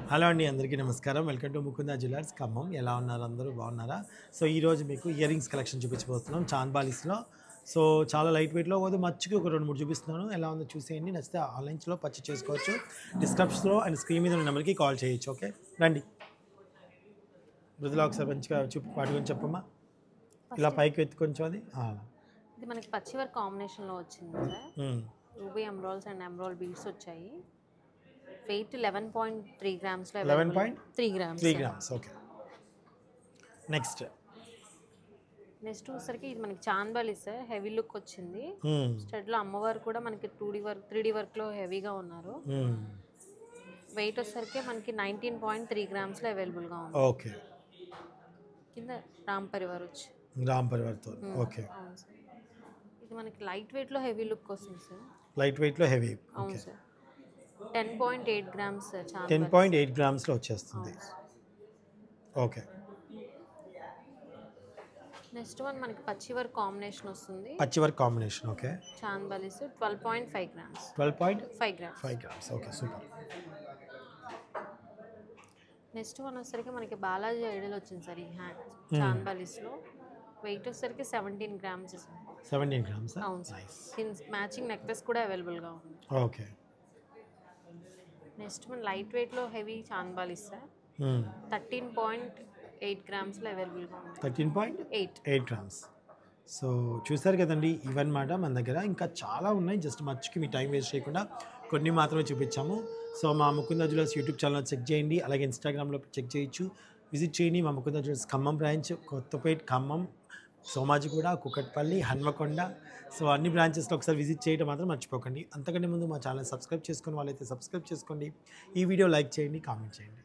Hello అండి, అందరికీ నమస్కారం. Welcome to Mukunda jewellers Khammam. ఎలా ఉన్నారు? అందరూ బాగున్నారా? సో ఈరోజు మీకు ఇయర్ రింగ్స్ కలెక్షన్ చూపించబోతున్నాం చాంద్బాలీస్లో. సో చాలా లైట్ వెయిట్లో పోతే మచ్చుకి ఒక 2-3 చూపిస్తున్నాను. ఎలా ఉందో చూసేయండి. నచ్చితే ఆన్లైన్స్లో పర్చేస్ చేసుకోవచ్చు. డిస్క్రిప్షన్లో అండ్ స్క్రీన్ మీద ఉన్న నెంబర్కి కాల్ చేయొచ్చు. ఓకే, రండి. మృదులా ఒకసారి మంచిగా వాటి గురించి చెప్పమ్మా. ఇలా పైకి ఎత్తు కొంచెం అది. ఇది మనకి పచ్చి వర్క్ కాంబినేషన్లో వచ్చింది sir. Ruby emeralds and emerald beads వచ్చాయి. వెయిట్ 11.3 గ్రామ్స్లో 11.3 గ్రామ్స్. ఓకే. నెక్స్ట్ వచ్చేసరికి ఇది మనకి చాంద్బాలి సార్. హెవీ లుక్ వచ్చింది. స్టడ్లో అమ్మవారు కూడా మనకి 2D వర్క్ 3D వర్క్లో హెవీగా ఉన్నారు. వెయిట్ వచ్చేసరికి మనకి 19.3 గ్రామ్స్లో అవైలబుల్గా ఉంది. ఓకే. కింద రామ్ పరివార్ వచ్చి ఓకే. అవును సార్. ఇది మనకి లైట్ వెయిట్లో హెవీ లుక్ వస్తుంది సార్. లైట్ వెయిట్లో హెవీ. అవును సార్. 10.8 grams sir. 10.8 గ్రామ్స్లో వచ్చేస్తుంది. ఓకే. నెక్స్ట్ వన్ మనకి పచ్చి వర్క్ కాంబినేషన్ వస్తుంది. పచ్చి work combination. Okay. Chandbalis 12.5 grams. 12.5 grams. Okay, super. Next one వచ్చేసరికి మనకి బాలాజీ ఐడల్ వచ్చింది సార్. ఈ హ్యాండ్ చాంద్బాలీస్లో వెయిట్ వచ్చేసరికి 17 గ్రామ్స్ సార్. 17 గ్రామ్స్. అవును సార్. మ్యాచింగ్ నెక్లెస్ కూడా అవైలబుల్గా ఉంది. ఓకే. నెక్స్ట్ మన లైట్ వెయిట్లో హెవీ చాంద్బాలీస్ సార్. 13.8 గ్రామ్స్లో అవైలబుల్గా ఉంది. 13.8 గ్రామ్స్. సో చూసారు కదండి, ఇవన్నమాట మన దగ్గర. ఇంకా చాలా ఉన్నాయి. జస్ట్ మర్చికి మీ టైం వేస్ట్ చేయకుండా కొన్ని మాత్రమే చూపించాము. సో మా Mukunda jewellers YouTube channel check చేయండి. అలాగే ఇన్స్టాగ్రామ్లో చెక్ చేయొచ్చు. విజిట్ చేయండి. మా Mukunda jewellers Khammam branch, Kothapet, Khammam, Somajiguda, Kukatpally, Hanamkonda. So అన్ని బ్రాంచెస్లో ఒకసారి విజిట్ చేయడం మాత్రం మర్చిపోకండి. అంతకంటే ముందు మా ఛానల్ సబ్స్క్రైబ్ చేసుకుని వాళ్ళైతే సబ్స్క్రైబ్ చేసుకోండి. ఈ వీడియో లైక్ చేయండి, కామెంట్ చేయండి.